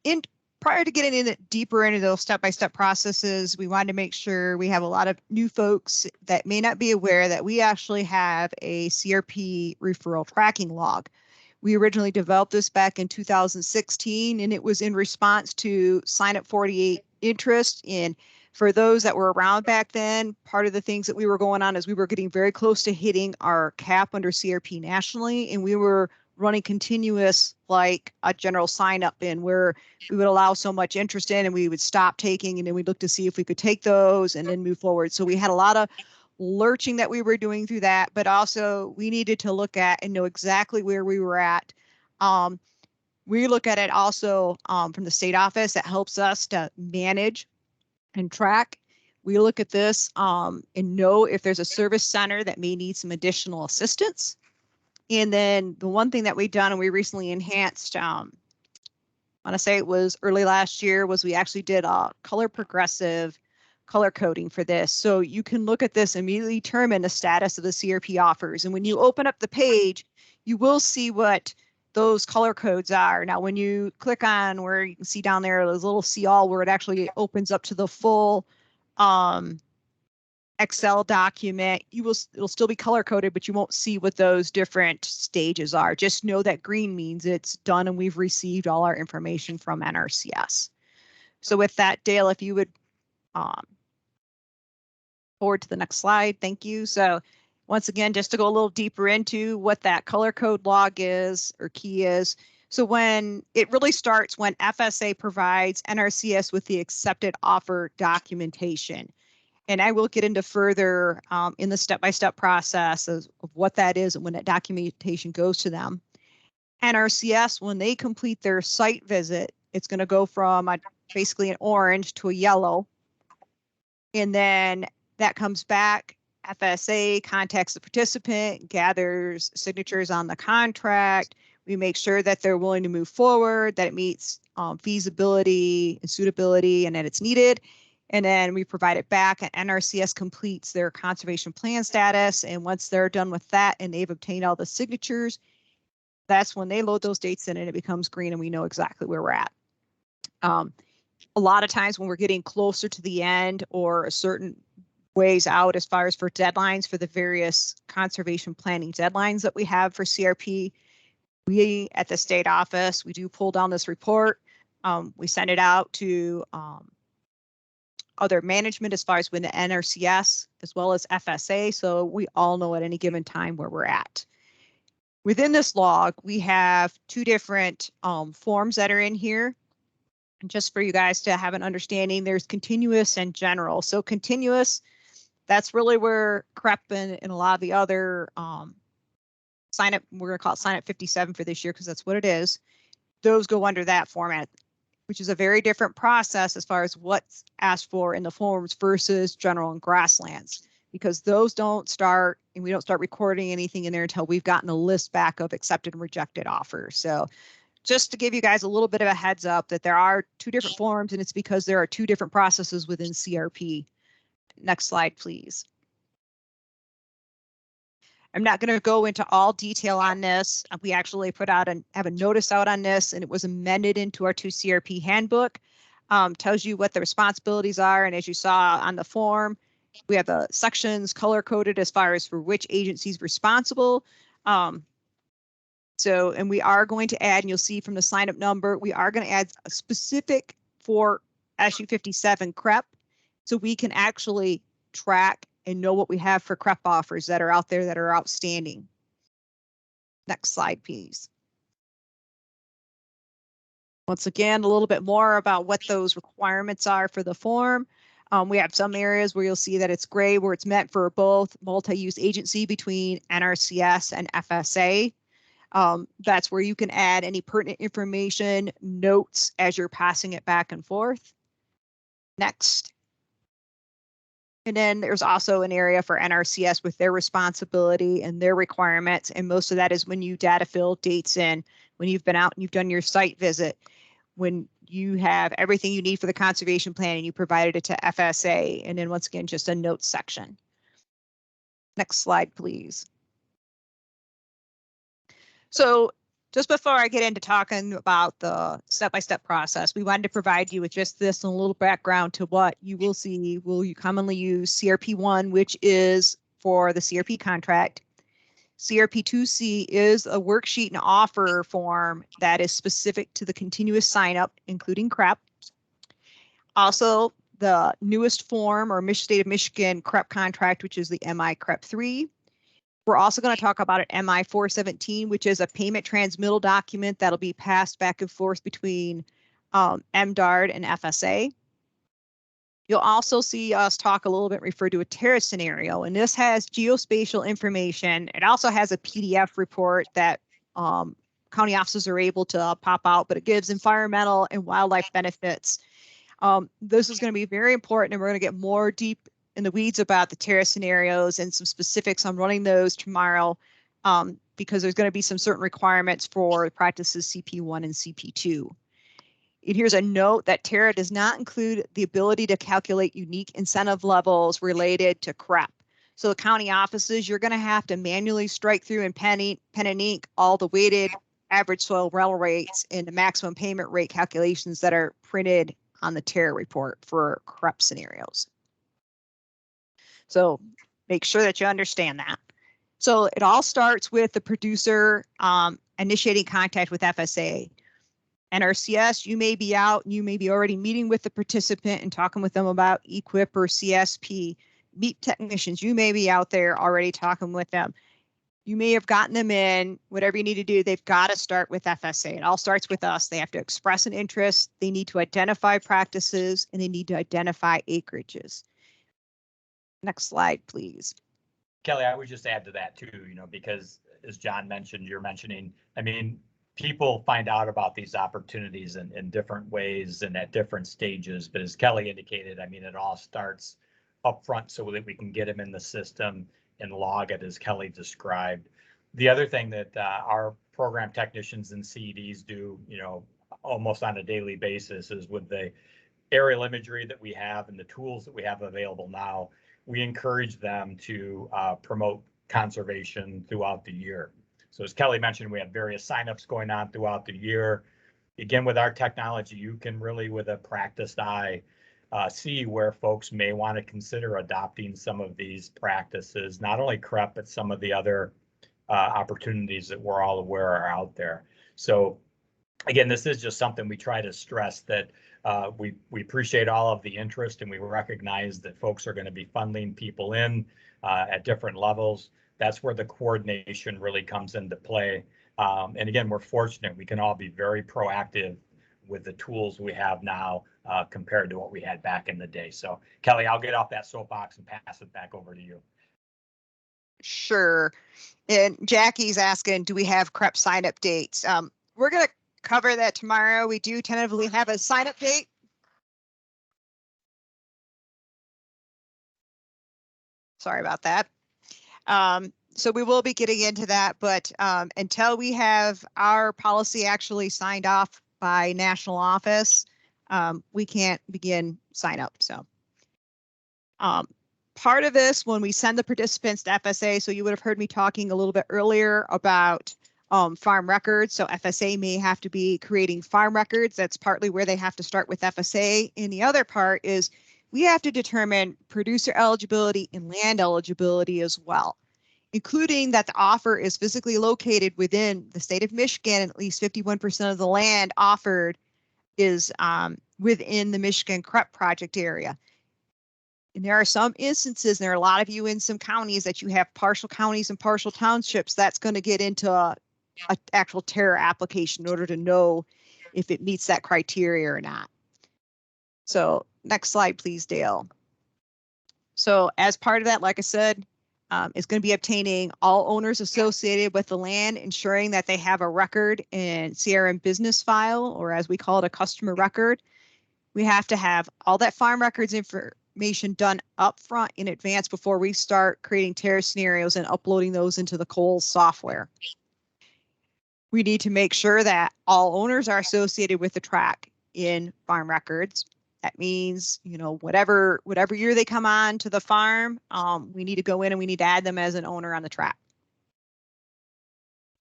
in prior to getting deeper into those step-by-step processes, we wanted to make sure we have a lot of new folks that may not be aware that we actually have a CRP referral tracking log. We originally developed this back in 2016, and it was in response to Sign Up 48 interest. And for those that were around back then, part of the things that we were going on is we were getting very close to hitting our cap under CRP nationally, and we were running continuous like a general sign up in where we would allow so much interest in and we would stop taking, and then we'd look to see if we could take those and then move forward. So we had a lot of lurching that we were doing through that, but also we needed to look at and know exactly where we were at. We look at it also from the state office that helps us to manage and track. We look at this and know if there's a service center that may need some additional assistance. And then the one thing that we've done and we recently enhanced, I want to say it was early last year, was we actually did a color progressive color coding for this. So you can look at this and immediately determine the status of the CRP offers. And when you open up the page, you will see what those color codes are. Now, when you click on where you can see down there, there's a little see all where it actually opens up to the full Excel document. It'll still be color coded, but you won't see what those different stages are. Just know that green means it's done and we've received all our information from NRCS. So with that, Dale, if you would forward to the next slide. Thank you. So once again, just to go a little deeper into what that color code log is or key is. So when it really starts when FSA provides NRCS with the accepted offer documentation. And I will get into further in the step-by-step process of what that is and when that documentation goes to them. NRCS, when they complete their site visit, it's going to go from basically an orange to a yellow. And then that comes back. FSA contacts the participant, gathers signatures on the contract. We make sure that they're willing to move forward, that it meets feasibility and suitability, and that it's needed. And then we provide it back, and NRCS completes their conservation plan status. And once they're done with that and they've obtained all the signatures, that's when they load those dates in and it becomes green and we know exactly where we're at. A lot of times when we're getting closer to the end or a certain ways out as far as for deadlines for the various conservation planning deadlines that we have for CRP, we at the state office, we do pull down this report. We send it out to other management as far as when the NRCS as well as FSA. So we all know at any given time where we're at. Within this log, we have two different forms that are in here. And just for you guys to have an understanding, there's continuous and general. So continuous, that's really where CREP and a lot of the other sign up, we're going to call it sign up 57 for this year because that's what it is. Those go under that format, which is a very different process as far as what's asked for in the forms versus general and grasslands, because those don't start and we don't start recording anything in there until we've gotten a list back of accepted and rejected offers. So just to give you guys a little bit of a heads up that there are two different forms, and it's because there are two different processes within CRP. Next slide, please. I'm not going to go into all detail on this. We actually put out have a notice out on this, and it was amended into our 2 CRP handbook. Tells you what the responsibilities are, and as you saw on the form, we have the sections color coded as far as for which agency is responsible. And we are going to add, and you'll see from the sign up number, we are going to add a specific for SU 57 CREP, so we can actually track and know what we have for CREP offers that are out there that are outstanding. Next slide, please. Once again, a little bit more about what those requirements are for the form. We have some areas where you'll see that it's gray, where it's meant for both multi-use agency between NRCS and FSA. That's where you can add any pertinent information, notes as you're passing it back and forth. Next. And then there's also an area for NRCS with their responsibility and their requirements. And most of that is when you data fill dates in, when you've been out and you've done your site visit, when you have everything you need for the conservation plan and you provided it to FSA. And then once again, just a notes section. Next slide, please. So just before I get into talking about the step-by-step process, we wanted to provide you with just this and a little background to what you will see. Will you commonly use CRP1, which is for the CRP contract. CRP2C is a worksheet and offer form that is specific to the continuous sign-up, including CREP. Also, the newest form or State of Michigan CREP contract, which is the MI CREP 3. We're also going to talk about an MI 417, which is a payment transmittal document that'll be passed back and forth between MDARD and FSA. You'll also see us talk a little bit, refer to a tariff scenario, and this has geospatial information. It also has a PDF report that county officers are able to pop out, but it gives environmental and wildlife benefits. This is going to be very important, and we're going to get more deep in the weeds about the tariff scenarios and some specifics on running those tomorrow, because there's going to be some certain requirements for practices CP1 and CP2. And here's a note that TARA does not include the ability to calculate unique incentive levels related to CREP. So the county offices, you're going to have to manually strike through and pen and ink all the weighted average soil rental rates and the maximum payment rate calculations that are printed on the TARA report for CREP scenarios. So make sure that you understand that. So it all starts with the producer initiating contact with FSA. NRCS, you may be out, you may be already meeting with the participant and talking with them about EQIP or CSP. MEEP technicians, you may be out there already talking with them. You may have gotten them in, whatever you need to do, they've got to start with FSA. It all starts with us. They have to express an interest, they need to identify practices, and they need to identify acreages. Next slide, please. Kelly, I would just add to that too, because as John mentioned, you're mentioning, I mean, people find out about these opportunities in different ways and at different stages. But as Kelly indicated, I mean, it all starts up front so that we can get them in the system and log it as Kelly described. The other thing that our program technicians and CEDs do, almost on a daily basis is with the aerial imagery that we have and the tools that we have available now, we encourage them to promote conservation throughout the year. So as Kelly mentioned, we have various signups going on throughout the year. Again, with our technology, you can really, with a practiced eye, see where folks may want to consider adopting some of these practices, not only CREP, but some of the other opportunities that we're all aware are out there. So again, this is just something we try to stress that we appreciate all of the interest, and we recognize that folks are going to be funding people in at different levels. That's where the coordination really comes into play. And again, we're fortunate we can all be very proactive with the tools we have now compared to what we had back in the day. So Kelly, I'll get off that soapbox and pass it back over to you. Sure. And Jackie's asking, do we have CREP sign up dates? We're going to cover that tomorrow. We do tentatively have a sign up date. Sorry about that. So we will be getting into that, but until we have our policy actually signed off by national office, we can't begin sign up. So part of this, when we send the participants to FSA, so you would have heard me talking a little bit earlier about farm records. So FSA may have to be creating farm records. That's partly where they have to start with FSA. And the other part is we have to determine producer eligibility and land eligibility as well, including that the offer is physically located within the state of Michigan, and at least 51% of the land offered is within the Michigan CREP project area. And there are some instances, and there are a lot of you in some counties that you have partial counties and partial townships. That's going to get into a actual TARA application in order to know if it meets that criteria or not. So next slide, please, Dale. So as part of that, like I said, is going to be obtaining all owners associated with the land, ensuring that they have a record in CRM business file, or as we call it, a customer record. We have to have all that farm records information done up front in advance before we start creating TARA scenarios and uploading those into the Coles software. We need to make sure that all owners are associated with the track in farm records. That means, whatever year they come on to the farm, we need to go in and we need to add them as an owner on the track.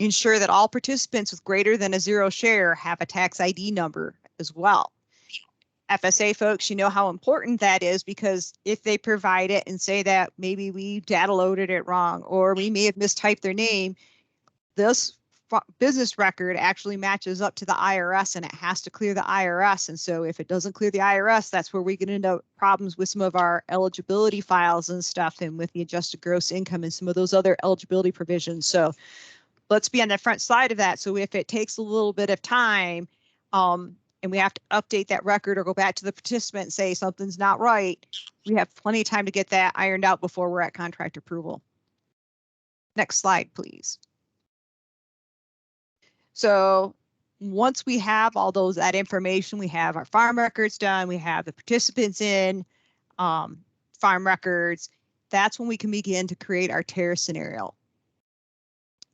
Ensure that all participants with greater than a 0 share have a tax ID number as well. FSA folks, you know how important that is, because if they provide it and say that maybe we data loaded it wrong, or we may have mistyped their name, this business record actually matches up to the IRS and it has to clear the IRS. And so if it doesn't clear the IRS, that's where we get into problems with some of our eligibility files and stuff, and with the adjusted gross income and some of those other eligibility provisions. So let's be on the front side of that. So if it takes a little bit of time, and we have to update that record or go back to the participant and say something's not right, we have plenty of time to get that ironed out before we're at contract approval. Next slide, please. So once we have all that information, we have our farm records done, we have the participants in farm records, that's when we can begin to create our tariff scenario.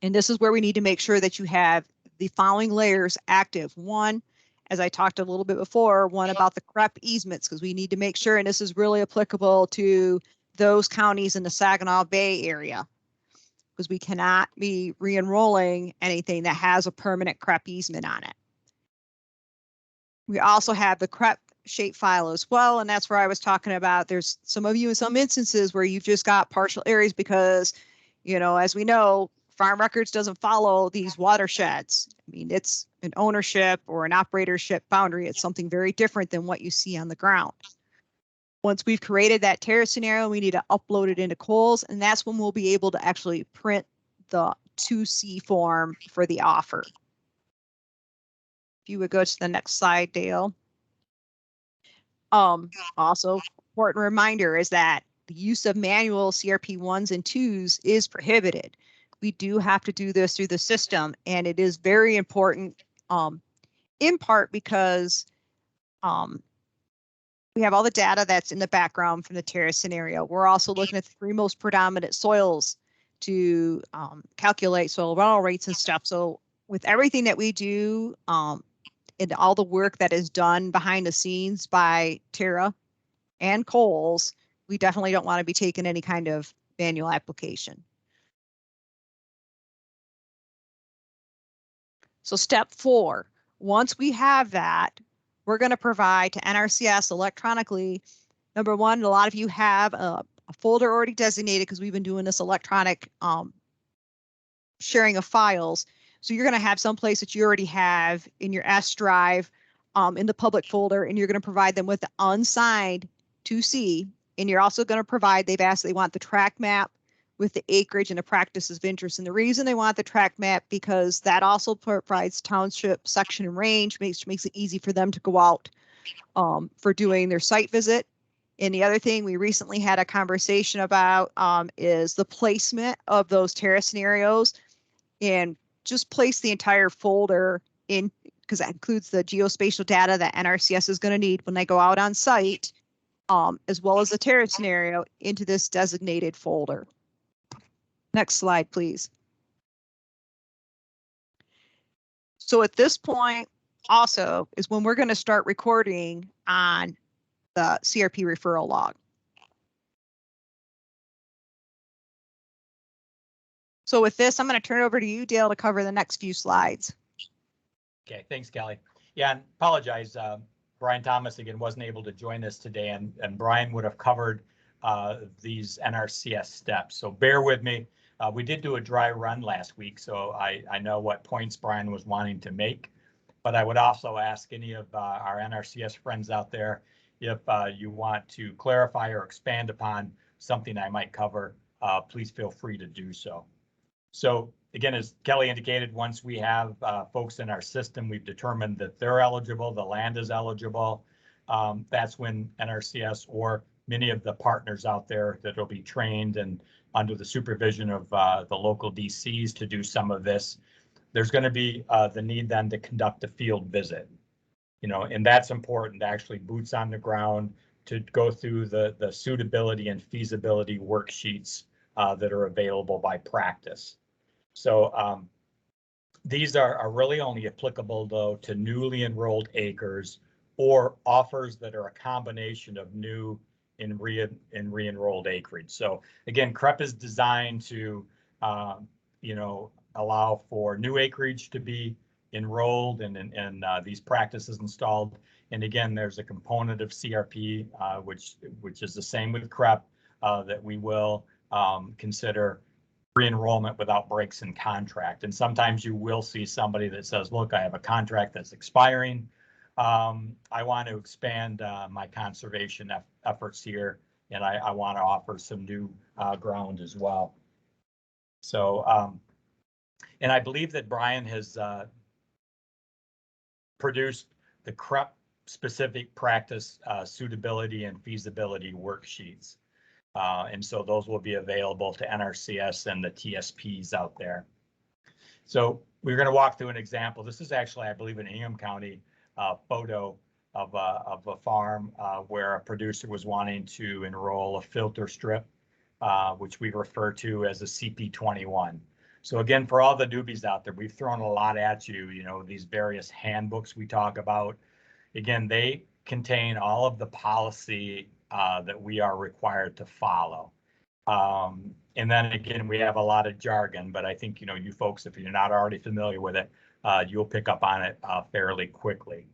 And this is where we need to make sure that you have the following layers active. One, as I talked a little bit before, one about the CREP easements, because we need to make sure, and this is really applicable to those counties in the Saginaw Bay area, because we cannot be re-enrolling anything that has a permanent CREP easement on it. We also have the CREP shapefile as well, and that's where I was talking about. There's some of you in some instances where you've just got partial areas because, you know, as we know, farm records doesn't follow these watersheds. I mean, it's an ownership or an operatorship boundary. It's something very different than what you see on the ground. Once we've created that tariff scenario, we need to upload it into Coles, and that's when we'll be able to actually print the 2C form for the offer. If you would go to the next slide, Dale. Also, important reminder is that the use of manual CRP 1s and 2s is prohibited. We do have to do this through the system, and it is very important, in part because we have all the data that's in the background from the tariff scenario. We're also looking at the 3 most predominant soils to calculate soil runoff rates and stuff. So with everything that we do, and all the work that is done behind the scenes by Tara and Coles, we definitely don't want to be taking any kind of manual application. So step 4, once we have that, we're going to provide to NRCS electronically. Number one, a lot of you have a folder already designated because we've been doing this electronic sharing of files. So you're going to have some place that you already have in your S drive in the public folder, and you're going to provide them with the unsigned 2C. And you're also going to provide, they've asked, they want the track map with the acreage and the practices of interest. And the reason they want the track map, because that also provides township section and range, makes it easy for them to go out for doing their site visit. And the other thing we recently had a conversation about is the placement of those tariff scenarios, and just place the entire folder in, because that includes the geospatial data that NRCS is going to need when they go out on site, as well as the tariff scenario, into this designated folder. Next slide, please. So at this point also is when we're going to start recording on the CRP referral log. So with this, I'm going to turn it over to you, Dale, to cover the next few slides. Okay, thanks, Kelly. Yeah, and apologize. Brian Thomas again wasn't able to join us today, and Brian would have covered these NRCS steps. So bear with me. We did do a dry run last week, so I know what points Brian was wanting to make, but I would also ask any of our NRCS friends out there, if you want to clarify or expand upon something I might cover, please feel free to do so. So again, as Kelly indicated, once we have folks in our system, we've determined that they're eligible, the land is eligible. That's when NRCS or many of the partners out there that will be trained and under the supervision of the local DCs to do some of this, there's going to be the need then to conduct a field visit. You know, and that's important, actually boots on the ground to go through the suitability and feasibility worksheets that are available by practice. So these are really only applicable, though, to newly enrolled acres or offers that are a combination of new and re-enrolled acreage. So again, CREP is designed to, allow for new acreage to be enrolled and these practices installed. And again, there's a component of CRP, which is the same with CREP, that we will consider re-enrollment without breaks in contract. And sometimes you will see somebody that says, look, I have a contract that's expiring. I want to expand my conservation efforts here, and I want to offer some new ground as well. So, and I believe that Brian has produced the CREP specific practice suitability and feasibility worksheets. And so those will be available to NRCS and the TSPs out there. So we're going to walk through an example. This is actually, I believe, an Ingham County photo of a farm where a producer was wanting to enroll a filter strip, which we refer to as a CP21. So again, for all the newbies out there, we've thrown a lot at you, you know, these various handbooks we talk about. Again, they contain all of the policy that we are required to follow. And then again, we have a lot of jargon, but I think, you know, you folks, if you're not already familiar with it, you'll pick up on it fairly quickly.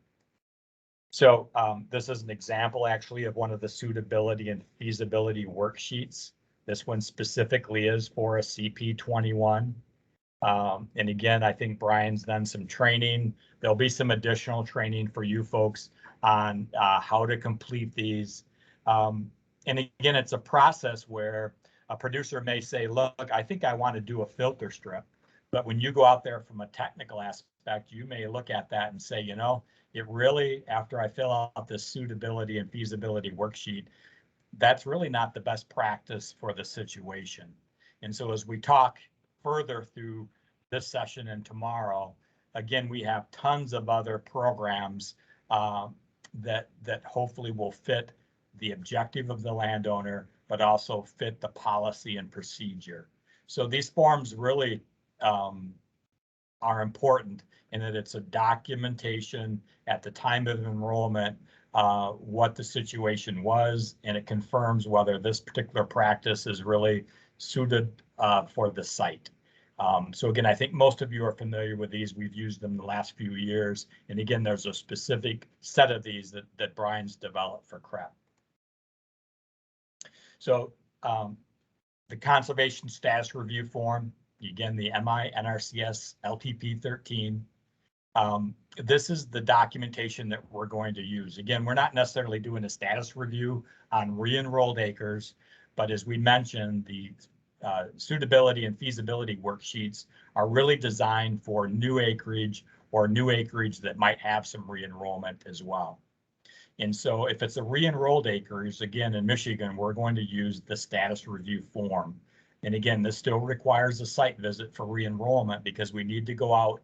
So this is an example actually of one of the suitability and feasibility worksheets. This one specifically is for a CP21. And again, I think Brian's done some training. There'll be some additional training for you folks on how to complete these. And again, it's a process where a producer may say, look, I think I want to do a filter strip. But when you go out there from a technical aspect, you may look at that and say, you know, it really, after I fill out this suitability and feasibility worksheet, that's really not the best practice for the situation. And so as we talk further through this session and tomorrow, again, we have tons of other programs that hopefully will fit the objective of the landowner, but also fit the policy and procedure. So these forms really are important in that it's a documentation at the time of enrollment, what the situation was, and it confirms whether this particular practice is really suited for the site. So again, I think most of you are familiar with these. We've used them the last few years. And again, there's a specific set of these that Brian's developed for CREP. So the conservation status review form, again, the MI NRCS LTP 13. This is the documentation that we're going to use. Again, we're not necessarily doing a status review on re-enrolled acres, but as we mentioned, the suitability and feasibility worksheets are really designed for new acreage or new acreage that might have some re-enrollment as well. And so if it's a re-enrolled acres, again, in Michigan, we're going to use the status review form. And again, this still requires a site visit for re-enrollment because we need to go out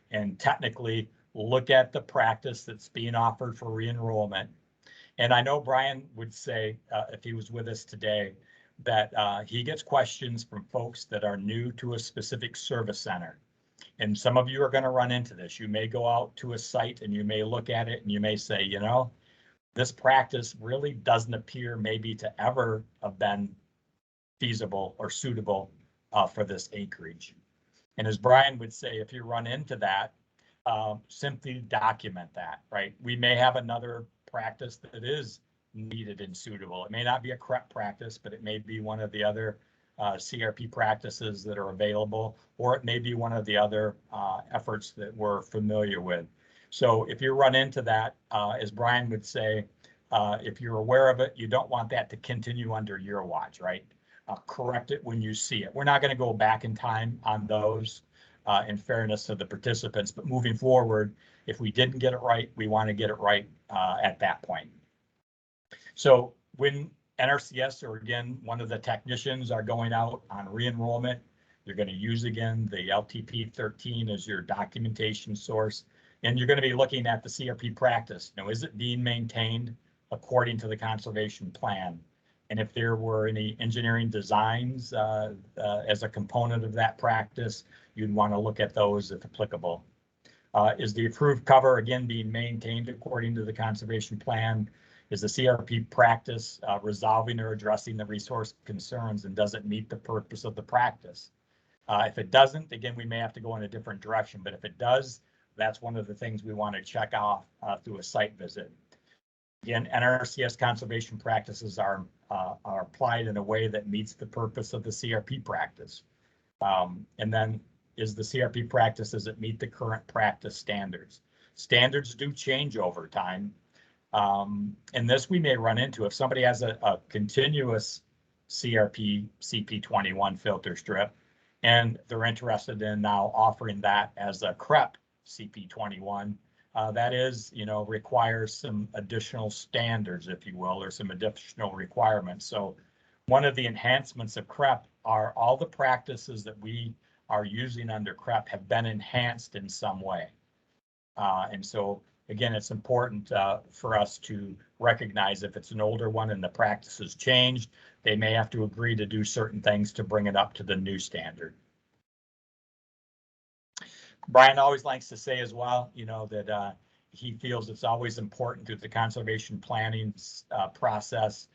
and technically look at the practice that's being offered for re-enrollment. And I know Brian would say, if he was with us today, that he gets questions from folks that are new to a specific service center. And some of you are going to run into this. You may go out to a site and you may look at it and you may say, you know, this practice really doesn't appear maybe to ever have been feasible or suitable for this acreage. And as Brian would say, if you run into that, simply document that, right? We may have another practice that is needed and suitable. It may not be a CREP practice, but it may be one of the other CRP practices that are available, or it may be one of the other efforts that we're familiar with. So if you run into that, as Brian would say, if you're aware of it, you don't want that to continue under your watch, right? Correct it when you see it. We're not going to go back in time on those in fairness to the participants, but moving forward, if we didn't get it right, we want to get it right at that point. So when NRCS, or again, one of the technicians are going out on re-enrollment, you're going to use again the LTP 13 as your documentation source. And you're going to be looking at the CRP practice. Now, is it being maintained according to the conservation plan? And if there were any engineering designs as a component of that practice, you'd want to look at those if applicable. Is the approved cover, again, being maintained according to the conservation plan? Is the CRP practice resolving or addressing the resource concerns, and does it meet the purpose of the practice? If it doesn't, again, we may have to go in a different direction, but if it does, that's one of the things we want to check off through a site visit. Again, NRCS conservation practices are applied in a way that meets the purpose of the CRP practice. And then is the CRP practice, does it meet the current practice standards? Standards do change over time. And this we may run into if somebody has a continuous CRP CP21 filter strip, and they're interested in now offering that as a CREP CP21. That is, requires some additional standards, if you will, or some additional requirements. So one of the enhancements of CREP are all the practices that we are using under CREP have been enhanced in some way. And so, again, it's important for us to recognize if it's an older one and the practice has changed, they may have to agree to do certain things to bring it up to the new standard. Brian always likes to say as well, that he feels it's always important through the conservation planning process,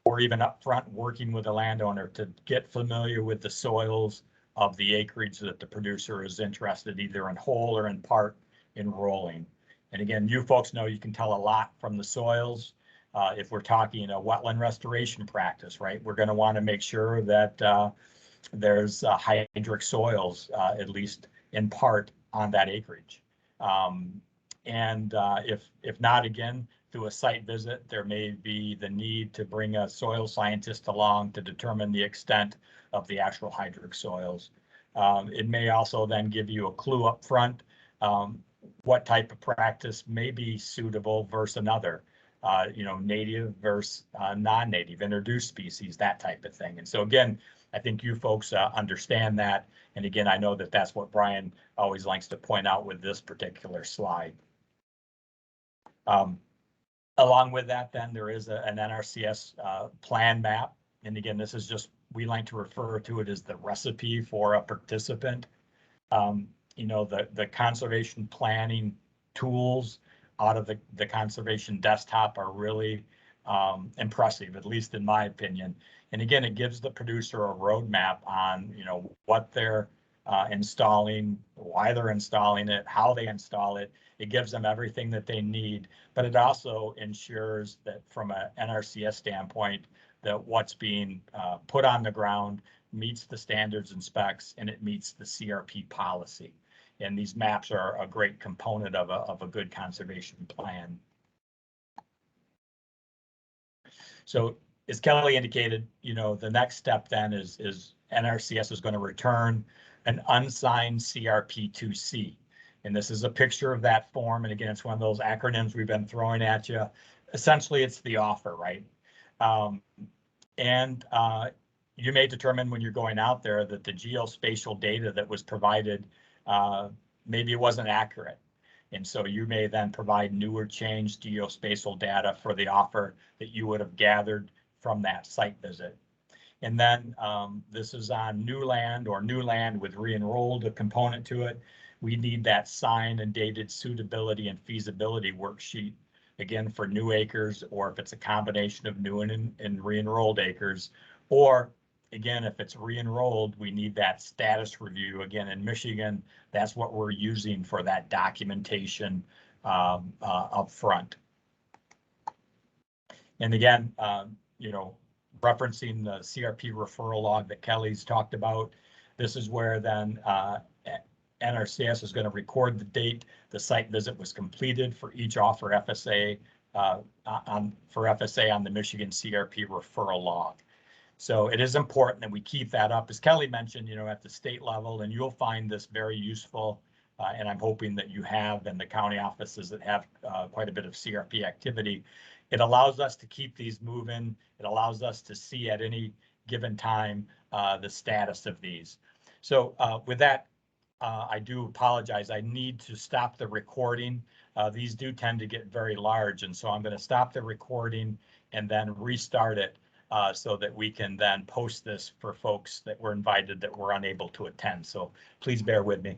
or even upfront working with the landowner to get familiar with the soils of the acreage that the producer is interested either in whole or in part enrolling. And again, you folks know you can tell a lot from the soils. If we're talking a wetland restoration practice, right, we're going to want to make sure that there's hydric soils, at least in part, on that acreage. If not, again, through a site visit, there may be the need to bring a soil scientist along to determine the extent of the actual hydric soils. It may also then give you a clue up front what type of practice may be suitable versus another, native versus non-native, introduced species, that type of thing. And so again, I think you folks understand that. And again, I know that that's what Brian always likes to point out with this particular slide. Along with that, then there is an NRCS plan map. And again, this is just, we like to refer to it as the recipe for a participant. The conservation planning tools out of the conservation desktop are really impressive, at least in my opinion. And again, it gives the producer a roadmap on, what they're installing, why they're installing it, how they install it. It gives them everything that they need, but it also ensures that from an NRCS standpoint, that what's being put on the ground meets the standards and specs, and it meets the CRP policy. And these maps are a great component of a good conservation plan. So as Kelly indicated, the next step then is NRCS is going to return an unsigned CRP2C. And this is a picture of that form. And again, it's one of those acronyms we've been throwing at you. Essentially, it's the offer, right? You may determine when you're going out there that the geospatial data that was provided, maybe it wasn't accurate. And so you may then provide newer changed geospatial data for the offer that you would have gathered from that site visit. And then this is on new land or new land with re-enrolled a component to it. We need that signed and dated suitability and feasibility worksheet, again, for new acres, or if it's a combination of new and re-enrolled acres, or again, if it's re-enrolled, we need that status review. Again, in Michigan, that's what we're using for that documentation up front. And again, referencing the CRP referral log that Kelly's talked about, this is where then NRCS is going to record the date the site visit was completed for each offer FSA on the Michigan CRP referral log. So it is important that we keep that up, as Kelly mentioned, at the state level, and you'll find this very useful. And I'm hoping that you have in the county offices that have quite a bit of CRP activity. It allows us to keep these moving. It allows us to see at any given time the status of these. So with that, I do apologize. I need to stop the recording. These do tend to get very large, and so I'm going to stop the recording and then restart it so that we can then post this for folks that were invited that were unable to attend. So please bear with me.